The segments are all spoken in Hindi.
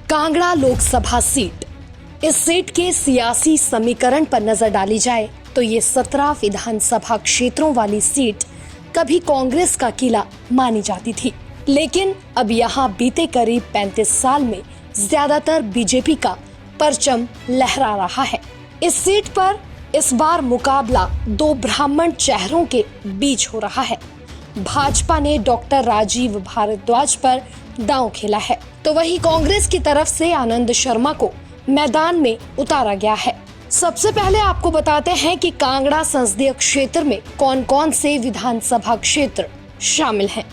कांगड़ा लोकसभा सीट। इस सीट के सियासी समीकरण पर नजर डाली जाए तो ये 17 विधानसभा क्षेत्रों वाली सीट कभी कांग्रेस का किला मानी जाती थी, लेकिन अब यहाँ बीते करीब 35 साल में ज्यादातर बीजेपी का परचम लहरा रहा है। इस सीट पर इस बार मुकाबला दो ब्राह्मण चेहरों के बीच हो रहा है। भाजपा ने डॉक्टर राजीव भारद्वाज पर दांव खेला है, तो वहीं कांग्रेस की तरफ से आनंद शर्मा को मैदान में उतारा गया है। सबसे पहले आपको बताते हैं कि कांगड़ा संसदीय क्षेत्र में कौन कौन से विधानसभा क्षेत्र शामिल हैं।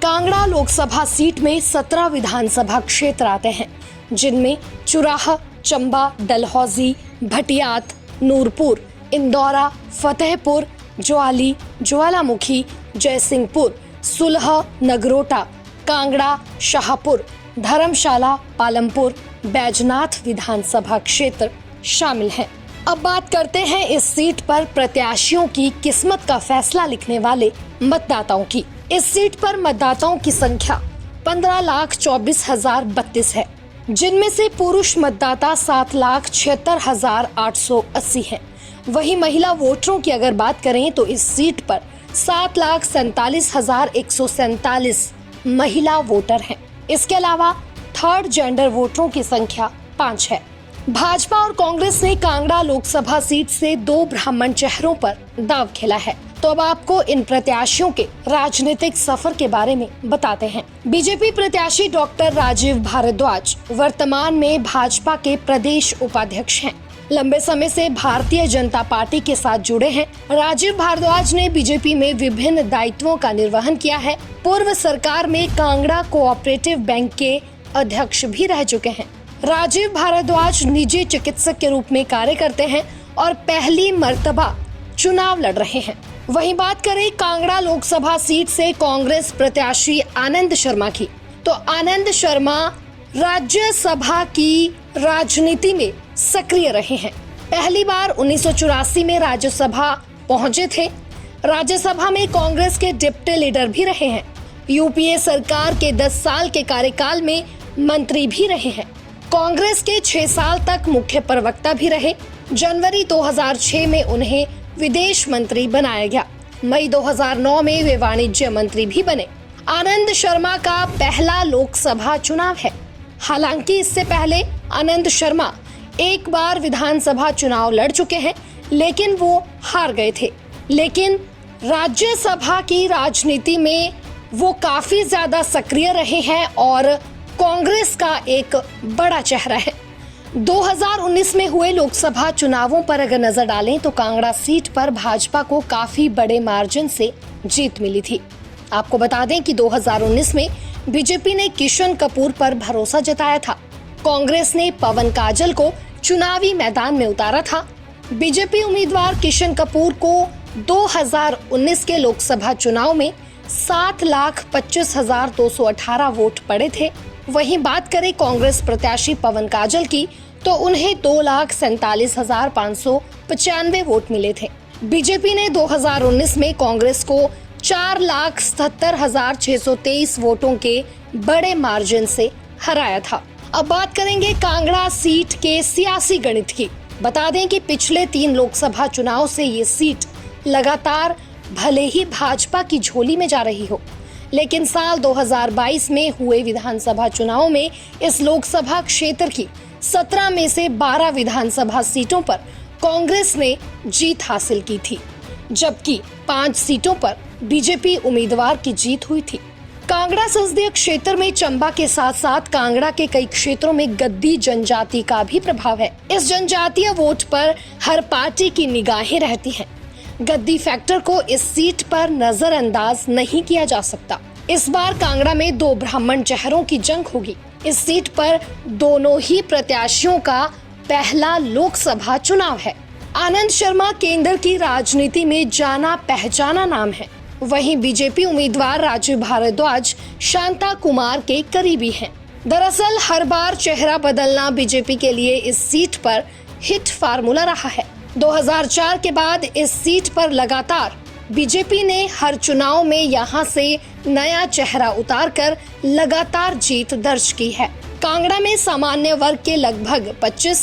कांगड़ा लोकसभा सीट में 17 विधानसभा क्षेत्र आते हैं, जिनमें चुराह, चंबा, डलहौजी, भटियात, नूरपुर, इंदौरा, फतेहपुर, ज्वाली, ज्वालामुखी, जयसिंहपुर, सुलह, नगरोटा, कांगड़ा, शाहपुर, धर्मशाला, पालमपुर, बैजनाथ विधानसभा क्षेत्र शामिल हैं। अब बात करते हैं इस सीट पर प्रत्याशियों की किस्मत का फैसला लिखने वाले मतदाताओं की। इस सीट पर मतदाताओं की संख्या 15,24,032 है, जिनमें से पुरुष मतदाता 7,76,880 हैं। वहीं महिला वोटरों की अगर बात करें तो इस सीट पर 7,47,147 महिला वोटर हैं। इसके अलावा थर्ड जेंडर वोटरों की संख्या 5 है। भाजपा और कांग्रेस ने कांगड़ा लोकसभा सीट से दो ब्राह्मण चेहरों पर दांव खेला है। तो अब आपको इन प्रत्याशियों के राजनीतिक सफर के बारे में बताते हैं। बीजेपी प्रत्याशी डॉक्टर राजीव भारद्वाज वर्तमान में भाजपा के प्रदेश उपाध्यक्ष हैं। लंबे समय से भारतीय जनता पार्टी के साथ जुड़े हैं। राजीव भारद्वाज ने बीजेपी में विभिन्न दायित्वों का निर्वहन किया है। पूर्व सरकार में कांगड़ा कोऑपरेटिव बैंक के अध्यक्ष भी रह चुके हैं। राजीव भारद्वाज निजी चिकित्सक के रूप में कार्य करते हैं और पहली मर्तबा चुनाव लड़ रहे हैं। वहीं बात करें कांगड़ा लोकसभा सीट से कांग्रेस प्रत्याशी आनंद शर्मा की, तो आनंद शर्मा राज्यसभा की राजनीति में सक्रिय रहे हैं। पहली बार 1984 में राज्यसभा पहुंचे थे। राज्यसभा में कांग्रेस के डिप्टी लीडर भी रहे हैं। यूपीए सरकार के 10 साल के कार्यकाल में मंत्री भी रहे हैं। कांग्रेस के 6 साल तक मुख्य प्रवक्ता भी रहे। जनवरी 2006 में उन्हें विदेश मंत्री बनाया गया। मई 2009 में वे वाणिज्य मंत्री भी बने। आनंद शर्मा का पहला लोकसभा चुनाव है। हालांकि इससे पहले आनंद शर्मा एक बार विधानसभा चुनाव लड़ चुके हैं, लेकिन वो हार गए थे। लेकिन राज्यसभा की राजनीति में वो काफी ज्यादा सक्रिय रहे हैं और कांग्रेस का एक बड़ा चेहरा है। 2019 में हुए लोकसभा चुनावों पर अगर नजर डालें तो कांगड़ा सीट पर भाजपा को काफी बड़े मार्जिन से जीत मिली थी। आपको बता दें कि 2019 में बीजेपी ने किशन कपूर पर भरोसा जताया था। कांग्रेस ने पवन काजल को चुनावी मैदान में उतारा था। बीजेपी उम्मीदवार किशन कपूर को 2019 के लोकसभा चुनाव में 7,25,218 वोट पड़े थे। वहीं बात करें कांग्रेस प्रत्याशी पवन काजल की, तो उन्हें 2,47,595 वोट मिले थे। बीजेपी ने 2019 में कांग्रेस को 4,77,623 वोटों के बड़े मार्जिन से हराया था। अब बात करेंगे कांगड़ा सीट के सियासी गणित की। बता दें कि पिछले 3 लोकसभा चुनाव से ये सीट लगातार भले ही भाजपा की झोली में जा रही हो, लेकिन साल 2022 में हुए विधानसभा चुनाव में इस लोकसभा क्षेत्र की 17 में से 12 विधानसभा सीटों पर कांग्रेस ने जीत हासिल की थी, जबकि 5 सीटों पर बीजेपी उम्मीदवार की जीत हुई थी। कांगड़ा संसदीय क्षेत्र में चंबा के साथ साथ कांगड़ा के कई क्षेत्रों में गद्दी जनजाति का भी प्रभाव है। इस जनजातीय वोट पर हर पार्टी की निगाहें रहती हैं। गद्दी फैक्टर को इस सीट पर नजरअंदाज नहीं किया जा सकता। इस बार कांगड़ा में दो ब्राह्मण चेहरों की जंग होगी। इस सीट पर दोनों ही प्रत्याशियों का पहला लोकसभा चुनाव है। आनंद शर्मा केंद्र की राजनीति में जाना पहचाना नाम है। वहीं बीजेपी उम्मीदवार राजीव भारद्वाज शांता कुमार के करीबी हैं। दरअसल हर बार चेहरा बदलना बीजेपी के लिए इस सीट पर हिट फार्मूला रहा है। 2004 के बाद इस सीट पर लगातार बीजेपी ने हर चुनाव में यहां से नया चेहरा उतारकर लगातार जीत दर्ज की है। कांगड़ा में सामान्य वर्ग के लगभग 25,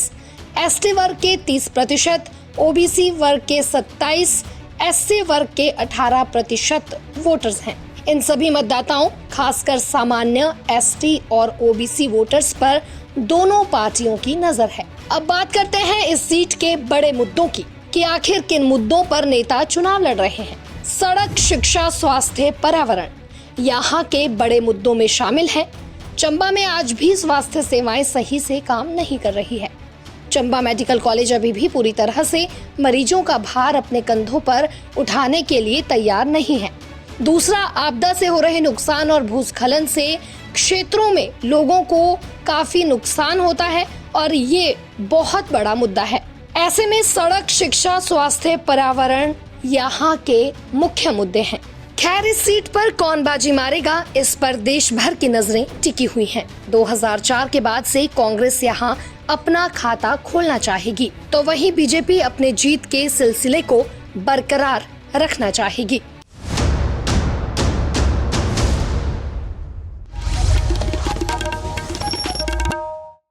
एसटी वर्ग के 30%, ओबीसी वर्ग के 27, एससी वर्ग के 18% वोटर्स हैं। इन सभी मतदाताओं, खासकर सामान्य, एसटी और ओबीसी वोटर्स पर दोनों पार्टियों की नजर है। अब बात करते हैं इस सीट के बड़े मुद्दों की कि आखिर किन मुद्दों पर नेता चुनाव लड़ रहे हैं। सड़क, शिक्षा, स्वास्थ्य, पर्यावरण यहाँ के बड़े मुद्दों में शामिल हैं। चंबा में आज भी स्वास्थ्य सेवाएं सही से काम नहीं कर रही है। चंबा मेडिकल कॉलेज अभी भी पूरी तरह से मरीजों का भार अपने कंधों पर उठाने के लिए तैयार नहीं है। दूसरा, आपदा से हो रहे नुकसान और भूस्खलन से क्षेत्रों में लोगों को काफी नुकसान होता है और ये बहुत बड़ा मुद्दा है। ऐसे में सड़क, शिक्षा, स्वास्थ्य, पर्यावरण यहाँ के मुख्य मुद्दे हैं। खैर, इस सीट पर कौन बाजी मारेगा, इस पर देश भर की नजरें टिकी हुई हैं। 2004 के बाद से कांग्रेस यहाँ अपना खाता खोलना चाहेगी, तो वहीं बीजेपी अपने जीत के सिलसिले को बरकरार रखना चाहेगी।